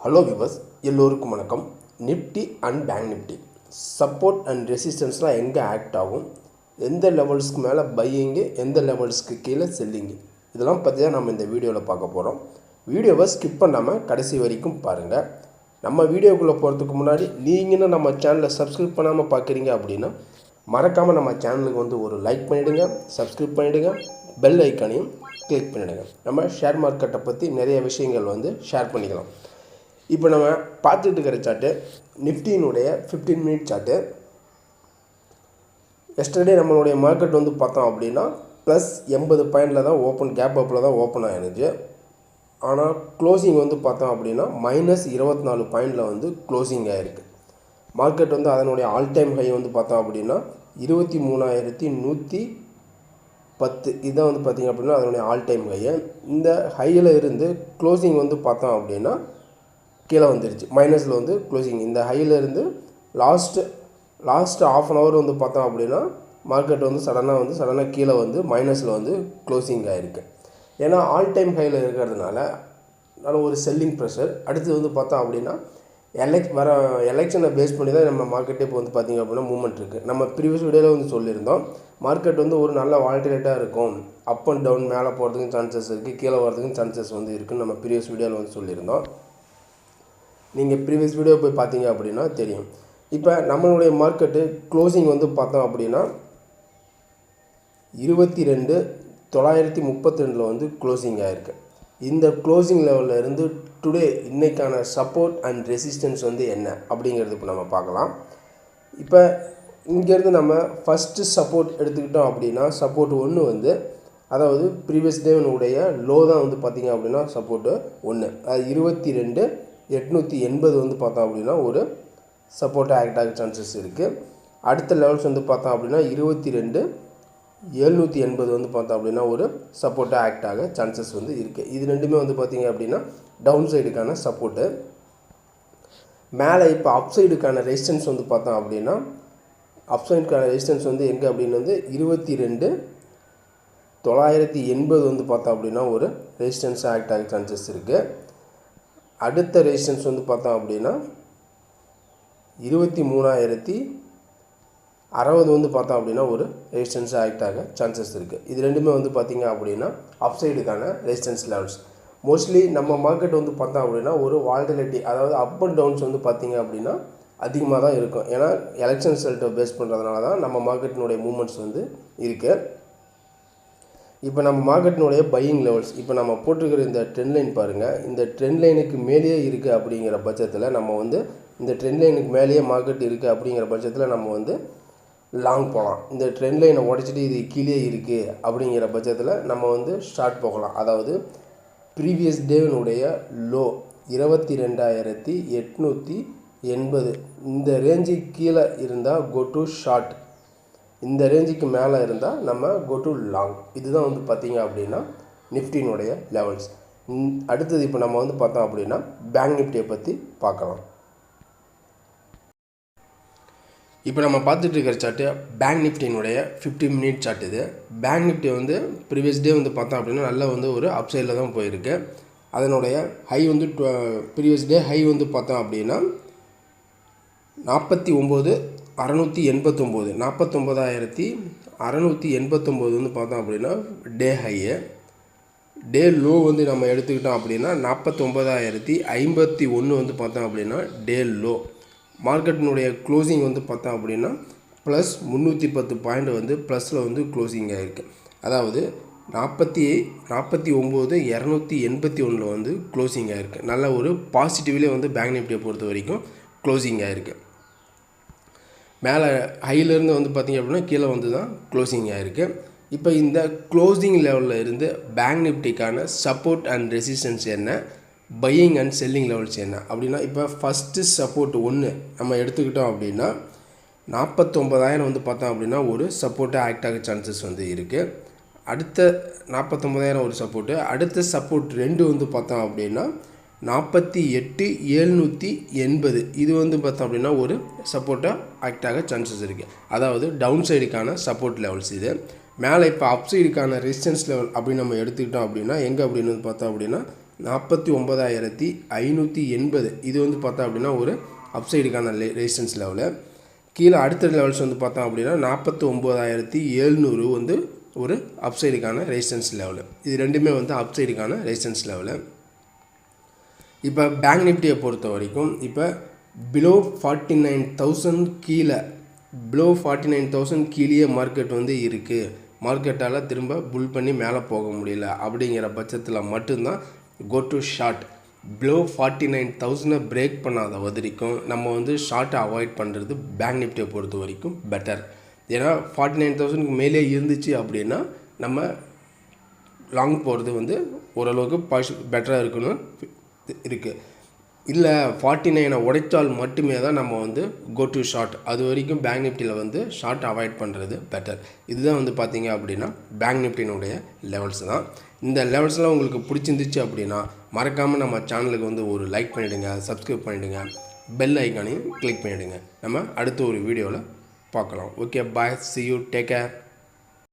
Hello viewers, எல்லோருக்கும் வணக்கம். Nifty and bank Nifty support and ரெசிஸ்டன்ஸ்லாம் எங்கே ஆக்ட் ஆகும், எந்த லெவல்ஸ்க்கு மேலே பையிங்கு, எந்த லெவல்ஸ்க்கு கீழே செல்லிங்கு, இதெல்லாம் பற்றி தான் நம்ம இந்த வீடியோவில் பார்க்க போகிறோம். வீடியோவை ஸ்கிப் பண்ணாமல் கடைசி வரைக்கும் பாருங்கள். நம்ம வீடியோக்குள்ளே போகிறதுக்கு முன்னாடி நீங்களும் நம்ம சேனலை சப்ஸ்கிரைப் பண்ணாமல் பார்க்குறீங்க அப்படின்னா மறக்காமல் நம்ம சேனலுக்கு ஒரு லைக் பண்ணிவிடுங்க, சப்ஸ்கிரைப் பண்ணிவிடுங்க, பெல் ஐக்கானையும் கிளிக் பண்ணிவிடுங்க. நம்ம ஷேர் மார்க்கெட்டை பற்றி நிறைய விஷயங்கள் ஷேர் பண்ணிக்கலாம். இப்போ நம்ம பார்த்துட்டு இருக்கிற சார்ட்டு நிஃப்டியினுடைய 15 மினிட் சார்ட்டு. எஸ்டர்டே நம்மளுடைய மார்க்கெட் பார்த்தோம் அப்படின்னா ப்ளஸ் 80 பாயிண்டில் தான் ஓப்பன், கேப் அப்பில் தான் ஓப்பன் ஆகிருந்துச்சு. ஆனால் க்ளோசிங் பார்த்தோம் அப்படின்னா மைனஸ் 24 பாயிண்டில் க்ளோசிங் ஆகிருக்கு. மார்க்கெட் அதனுடைய ஆல் டைம் ஹை பார்த்தோம் அப்படின்னா 23,110. இதுதான் பார்த்திங்க அப்படின்னா அதனுடைய ஆல் டைம் ஹையை. இந்த ஹையில் இருந்து க்ளோசிங் பார்த்தோம் அப்படின்னா கீழே வந்துருச்சு, மைனஸில் க்ளோசிங். இந்த ஹையிலேருந்து லாஸ்ட் ஆஃப் அன் ஹவர் பார்த்தோம் அப்படின்னா மார்க்கெட் சடனாக கீழே மைனஸில் க்ளோசிங் ஆகிருக்கு. ஏன்னா ஆல் டைம் ஹையில் இருக்கிறதுனால நல்ல ஒரு செல்லிங் ப்ரெஷர். அடுத்து பார்த்தோம் அப்படின்னா எலெக்ஷனை பேஸ் பண்ணி தான் நம்ம மார்க்கெட்டே இப்போ பார்த்திங்க அப்படின்னா மூவ்மெண்ட் இருக்குது. நம்ம ப்ரீவியஸ் வீடியோவில் சொல்லியிருந்தோம், மார்க்கெட் ஒரு நல்ல வாலட்டிலேட்டாக இருக்கும், அப் அண்ட் டவுன், மேலே போகிறதுக்கும் சான்சஸ் இருக்குது, கீழே வரதுக்கும் சான்சஸ் இருக்குதுன்னு நம்ம ப்ரீவியஸ் வீடியோவில் சொல்லியிருந்தோம். நீங்கள் ப்ரீவியஸ் வீடியோ போய் பார்த்தீங்க அப்படின்னா தெரியும். இப்போ நம்மளுடைய மார்க்கெட்டு க்ளோசிங் பார்த்தோம் அப்படின்னா 22,932 க்ளோசிங் ஆகிருக்கு. இந்த க்ளோசிங் லெவலில் இருந்து டுடே இன்றைக்கான சப்போர்ட் அண்ட் ரெசிஸ்டன்ஸ் என்ன அப்படிங்கிறது இப்போ நம்ம பார்க்கலாம். இப்போ இங்கேருந்து நம்ம ஃபஸ்ட்டு சப்போர்ட் எடுத்துக்கிட்டோம் அப்படின்னா சப்போர்ட் 1 அதாவது ப்ரீவியஸ் டேனுடைய லோ தான் பார்த்திங்க அப்படின்னா சப்போர்ட்டு 1, அது 22,880 பார்த்தோம் அப்படின்னா ஒரு சப்போர்ட்டாக ஆக்ட் ஆக சான்சஸ் இருக்குது. அடுத்த லெவல்ஸ் பார்த்தோம் அப்படின்னா 22,780 பார்த்தோம் அப்படின்னா ஒரு சப்போர்ட்டாக ஆக்ட் ஆக சான்சஸ் இருக்குது. இது ரெண்டுமே பார்த்திங்க அப்படின்னா டவுன் சைடுக்கான சப்போர்ட்டு. மேலே இப்போ அப் சைடுக்கான ரெசிஸ்டன்ஸ் பார்த்தோம் அப்படின்னா அப் சைடுக்கான ரெசிஸ்டன்ஸ் எங்கே அப்படின்னு 22,980 பார்த்தோம் அப்படின்னா ஒரு ரெசிஸ்டன்ஸ் ஆக்ட் ஆக சான்சஸ் இருக்குது. அடுத்த ரெசிஸ்டன்ஸ் பார்த்தோம் அப்படின்னா 23,060 பார்த்தோம் அப்படின்னா ஒரு ரெசிஸ்டன்ஸ் ஆக்ட் ஆக சான்சஸ் இருக்குது. இது ரெண்டுமே பார்த்திங்க அப்படின்னா அப் சைடுக்கான ரெசிஸ்டன்ஸ் லெவல்ஸ். மோஸ்ட்லி நம்ம மார்க்கெட் பார்த்தோம் அப்படின்னா ஒரு வாலட்டிலிட்டி, அதாவது அப் அண்ட் டவுன்ஸ் பார்த்திங்க அப்படின்னா அதிகமாக தான் இருக்கும். ஏன்னா எலெக்ஷன் ரிசல்ட்டை பேஸ் பண்ணுறதுனால தான் நம்ம மார்க்கெட்டினுடைய மூமெண்ட்ஸ் இருக்குது. இப்போ நம்ம மார்க்கெட்டினுடைய பையிங் லெவல்ஸ், இப்போ நம்ம போட்டிருக்கிற இந்த ட்ரெண்ட் லைன் பாருங்கள். இந்த ட்ரெண்ட் லைனுக்கு மேலேயே இருக்குது அப்படிங்கிற பட்சத்தில் நம்ம இந்த ட்ரெண்ட் லைனுக்கு மேலேயே மார்க்கெட் இருக்குது அப்படிங்கிற பட்சத்தில் நம்ம லாங் போகலாம். இந்த ட்ரெண்ட் லைனை உடச்சிட்டு இது கீழே இருக்குது அப்படிங்கிற பட்சத்தில் நம்ம ஷார்ட் போகலாம். அதாவது ப்ரீவியஸ் டேனுடைய லோ 22,880 இந்த ரேஞ்சுக்கு கீழே இருந்தால் கோ டு ஷார்ட், இந்த ரேஞ்சுக்கு மேலே இருந்தால் நம்ம கோ டு லாங். இதுதான் பார்த்திங்க அப்படின்னா நிஃப்டினுடைய லெவல்ஸ். அடுத்தது இப்போ நம்ம பார்த்தோம் அப்படின்னா பேங்க் நிஃப்டியை பற்றி பார்க்கலாம். இப்போ நம்ம பார்த்துட்டு இருக்கிற சார்ட்டு பேங்க் நிஃப்டினுடைய 15 மினிட் சார்ட். இது பேங்க் நிஃப்டி ப்ரீவியஸ் டே பார்த்தோம் அப்படின்னா நல்லா ஒரு அப் சைடில் தான் போயிருக்கு. அதனுடைய ஹை ப்ரீவியஸ் டே ஹை பார்த்தோம் அப்படின்னா 49,689, 49,689 பார்த்தோம் அப்படின்னா டே ஹையை. டே லோ நம்ம எடுத்துக்கிட்டோம் அப்படின்னா 49,051 பார்த்தோம் அப்படின்னா டே லோ. மார்க்கெட்டினுடைய க்ளோசிங் பார்த்தோம் அப்படின்னா ப்ளஸ் 310 பாயிண்ட் ப்ளஸில் க்ளோசிங் ஆகிருக்கு. அதாவது 49,281 க்ளோசிங் ஆகிருக்கு. நல்ல ஒரு பாசிட்டிவ்லேயே பேங்க் நிஃப்டியை பொறுத்த வரைக்கும் க்ளோசிங் ஆகிருக்கு. மேலே ஹையிலேருந்து பார்த்திங்க அப்படின்னா கீழே தான் க்ளோசிங் ஆகிருக்கு. இப்போ இந்த க்ளோசிங் லெவலில் இருந்து பேங்க் நிஃப்டிக்கான சப்போர்ட் அண்ட் ரெசிஸ்டன்ஸ் என்ன, பையிங் அண்ட் செல்லிங் லெவல்ஸ் என்ன அப்படின்னா, இப்போ ஃபஸ்ட்டு சப்போர்ட் 1 நம்ம எடுத்துக்கிட்டோம் அப்படின்னா 49,000 பார்த்தோம் அப்படின்னா ஒரு சப்போர்ட்டாக ஆக்ட் ஆக சான்சஸ் இருக்குது. அடுத்த 49,000 ஒரு சப்போர்ட்டு. அடுத்த சப்போர்ட் 2 பார்த்தோம் அப்படின்னா 48,780 இது பார்த்தோம் அப்படின்னா ஒரு சப்போர்ட்டாக ஆக்ட் ஆக சான்சஸ் இருக்குது. அதாவது டவுன் சைடுக்கான சப்போர்ட் லெவல்ஸ் இது. மேலே இப்போ அப் சைடுக்கான ரெசிஸ்டன்ஸ் லெவல் அப்படின்னு நம்ம எடுத்துக்கிட்டோம் அப்படின்னா எங்கே அப்படின்னு பார்த்தோம் அப்படின்னா 49,580 இது வந்து பார்த்தோம் அப்படின்னா ஒரு அப்சைடுக்கான ரெசிஸ்டன்ஸ் லெவலு. கீழே அடுத்த லெவல்ஸ் வந்து பார்த்தோம் அப்படின்னா 49,700 வந்து ஒரு அப்சைடுக்கான ரெசிஸ்டன்ஸ் லெவலு. இது ரெண்டுமே வந்து அப்சைடுக்கான ரெசிஸ்டன்ஸ் லெவலு. இப்போ பேங்க் நிஃப்டியை பொறுத்த வரைக்கும் இப்போ பிலோ 49,000 கீழே பிலோ 49,000 கீழே மார்க்கெட் வந்து இருக்குது. மார்க்கெட்டால் திரும்ப புல் பண்ணி மேலே போக முடியல அப்படிங்கிற பட்சத்தில் மட்டும்தான் go to short. Below 49,000 break பண்ணாத வரைக்கும் நம்ம வந்து ஷார்ட்டை அவாய்ட் பண்ணுறது பேங்க் நிஃப்டியை பொறுத்த வரைக்கும் பெட்டர். ஏன்னா 49,000க்கு மேலே இருந்துச்சு அப்படின்னா நம்ம லாங் போகிறது வந்து ஓரளவுக்கு பெட்டராக இருக்குன்னு இருக்குது. இல்லை 49 உடைச்சால் மட்டுமே தான் நம்ம வந்து கோ டு ஷார்ட். அது வரைக்கும் பேங்க் நிஃப்டியில் வந்து ஷார்ட் அவாய்ட் பண்ணுறது பெட்டர். இதுதான் வந்து பார்த்திங்க அப்படின்னா பேங்க் நிஃப்டினுடைய லெவல்ஸ் தான். இந்த லெவல்ஸ்லாம் உங்களுக்கு பிடிச்சிருந்துச்சு அப்படின்னா மறக்காமல் நம்ம சேனலுக்கு வந்து ஒரு லைக் பண்ணிவிடுங்க, சப்ஸ்கிரைப் பண்ணிவிடுங்க, பெல் ஐக்கானையும் கிளிக் பண்ணிவிடுங்க. நம்ம அடுத்த ஒரு வீடியோவில் பார்க்கலாம். Okay, bye, see you, take care.